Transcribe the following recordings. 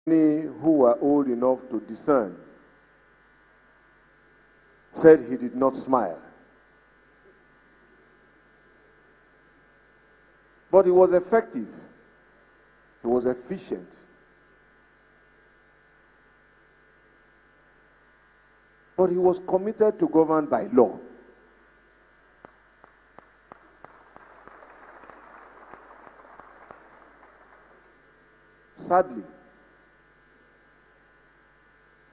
who were old enough to discern said he did not smile. But he was effective. He was efficient. But he was committed to govern by law. Sadly,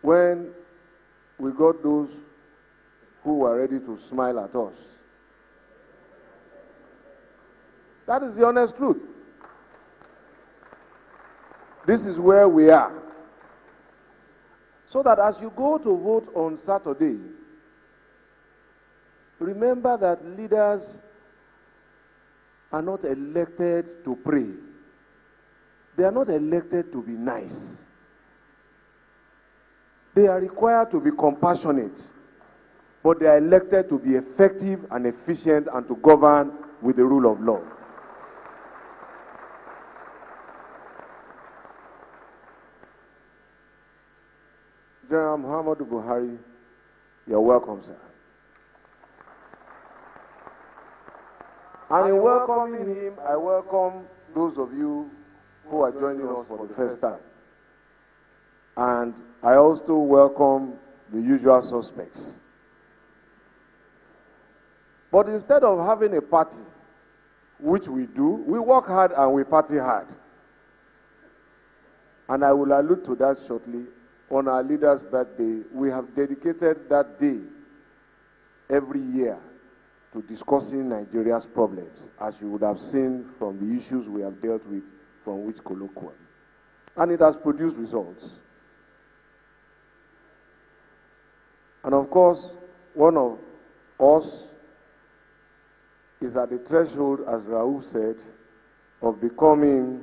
when we got those who were ready to smile at us, that is the honest truth. This is where we are. So that as you go to vote on Saturday, remember that leaders are not elected to pray. They are not elected to be nice. They are required to be compassionate, but they are elected to be effective and efficient and to govern with the rule of law. General Muhammadu Buhari, you're welcome, sir. And in welcoming him, I welcome those of you who are joining us for the first time. And I also welcome the usual suspects. But instead of having a party, which we do, we work hard and we party hard. And I will allude to that shortly. On our leader's birthday, we have dedicated that day every year to discussing Nigeria's problems, as you would have seen from the issues we have dealt with from which colloquium. And it has produced results. And of course, one of us is at the threshold, as Raouf said, of becoming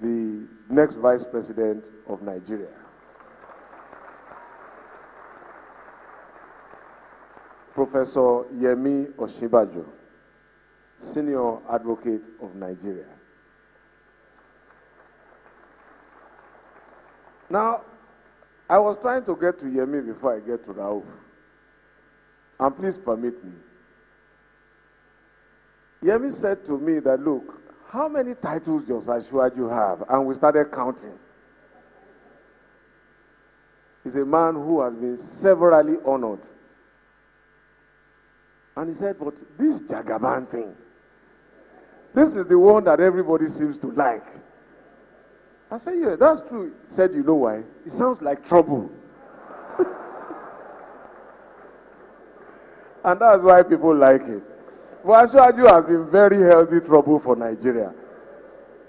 the next vice president of Nigeria. Professor Yemi Osinbajo, senior advocate of Nigeria. Now, I was trying to get to Yemi before I get to Raouf. And please permit me. Yemi said to me that, look, how many titles does Asiwaju have? And we started counting. He's a man who has been severally honored. And he said, but this Jagaban thing, this is the one that everybody seems to like. I said, yeah, that's true. He said, you know why? It sounds like trouble. And that's why people like it. But Asiwaju has been very healthy trouble for Nigeria.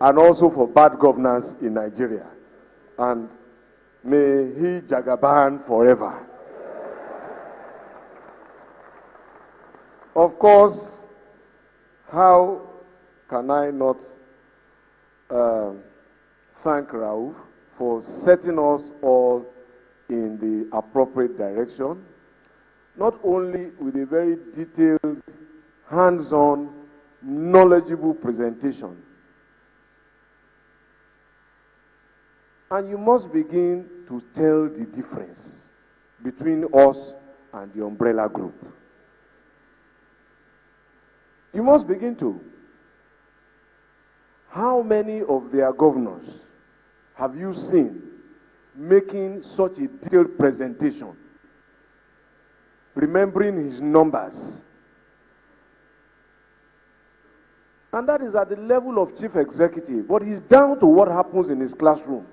And also for bad governance in Nigeria. And may he Jagaban forever. Of course, how can I not thank Raouf for setting us all in the appropriate direction, not only with a very detailed, hands-on, knowledgeable presentation. And you must begin to tell the difference between us and the umbrella group. You must begin to. How many of their governors have you seen making such a detailed presentation, remembering his numbers? And that is at the level of chief executive, but he's down to what happens in his classroom.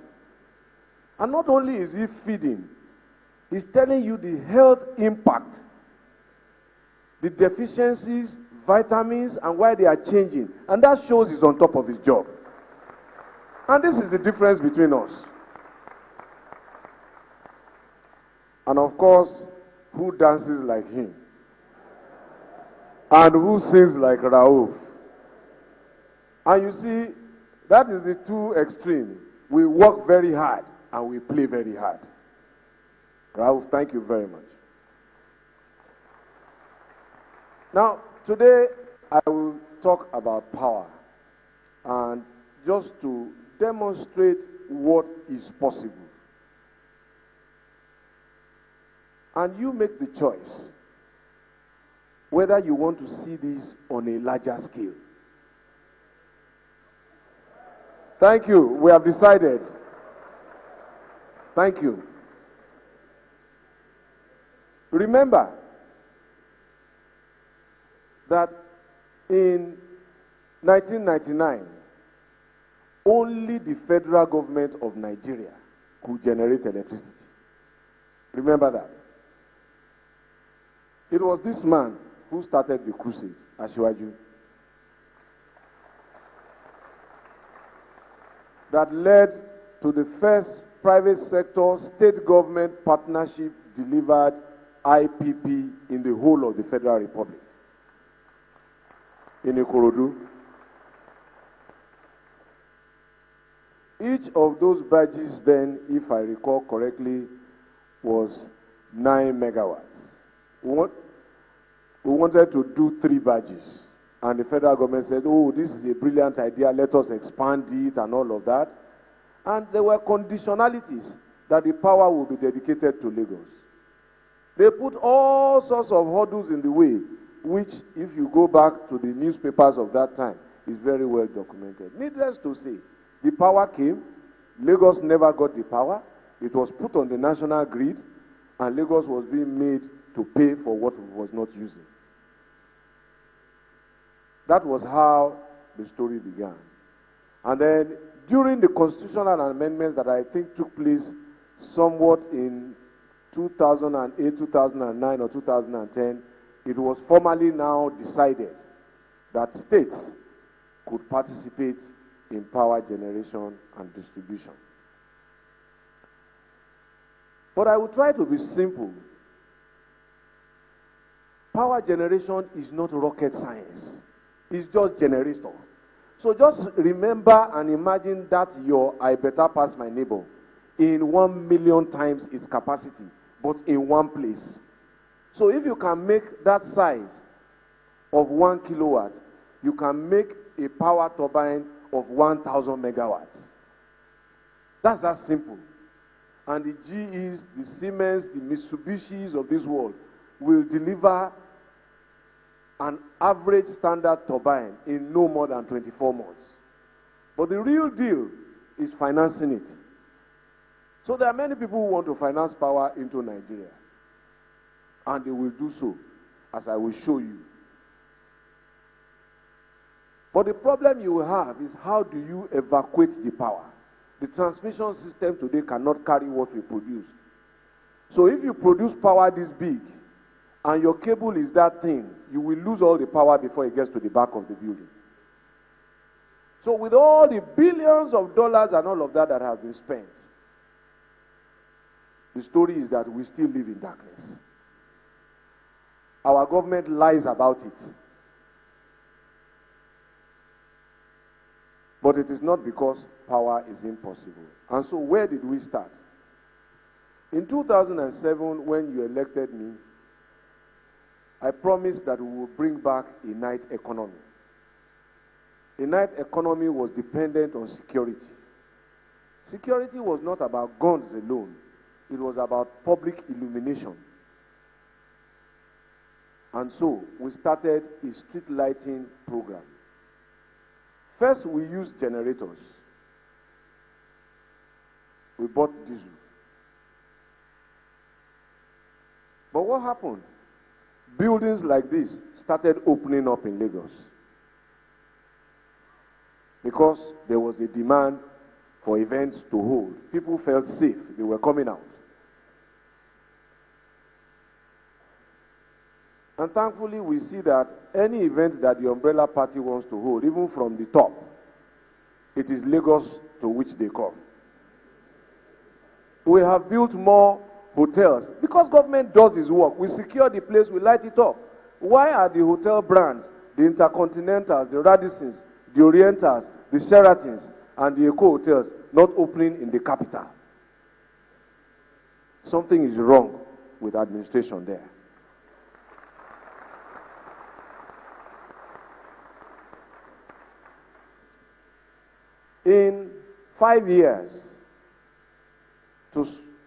And not only is he feeding, he's telling you the health impact, the deficiencies, vitamins, and why they are changing. And that shows he's on top of his job. And this is the difference between us. And of course, who dances like him? And who sings like Raouf? And you see, that is the two extremes. We work very hard and we play very hard. Raouf, thank you very much. Now, today I will talk about power. And just to demonstrate what is possible. And you make the choice whether you want to see this on a larger scale. Thank you. We have decided. Thank you. Remember that in 1999, only the federal government of Nigeria could generate electricity. Remember that. It was this man who started the crusade, Asiwaju, that led to the first private sector state government partnership delivered IPP in the whole of the Federal Republic, in Ikorodu. Each of those badges then, if I recall correctly, was 9 megawatts. We wanted to do 3 badges. And the federal government said, oh, this is a brilliant idea, let us expand it and all of that. And there were conditionalities that the power will be dedicated to Lagos. They put all sorts of hurdles in the way, which, if you go back to the newspapers of that time, is very well documented. Needless to say, the power came, Lagos never got the power, it was put on the national grid, and Lagos was being made to pay for what it was not using. That was how the story began. And then, during the constitutional amendments that I think took place somewhat in 2008, 2009, or 2010, it was formally now decided that states could participate in power generation and distribution. But I will try to be simple. Power generation is not rocket science. It's just generator. So just remember and imagine that your I better pass my neighbor in 1 million times its capacity, but in one place. So if you can make that size of 1 kilowatt, you can make a power turbine of 1,000 megawatts. That's that simple. And the GEs, the Siemens, the Mitsubishis of this world will deliver an average standard turbine in no more than 24 months. But the real deal is financing it. So there are many people who want to finance power into Nigeria. And they will do so, as I will show you. But the problem you will have is, how do you evacuate the power? The transmission system today cannot carry what we produce. So if you produce power this big, and your cable is that thin, you will lose all the power before it gets to the back of the building. So with all the billions of dollars and all of that that have been spent, the story is that we still live in darkness. Our government lies about it. But it is not because power is impossible. And so where did we start? In 2007, when you elected me, I promised that we would bring back a night economy. A night economy was dependent on security. Security was not about guns alone. It was about public illumination. And so we started a street lighting program. First, we used generators. We bought diesel. But what happened? Buildings like this started opening up in Lagos because there was a demand for events to hold. People felt safe. They were coming out. And thankfully, we see that any event that the umbrella party wants to hold, even from the top, it is Lagos to which they come. We have built more hotels because government does its work. We secure the place, we light it up. Why are the hotel brands, the Intercontinentals, the Radissons, the Orientals, the Sheratons, and the Eco hotels not opening in the capital? Something is wrong with administration there. In 5 years, to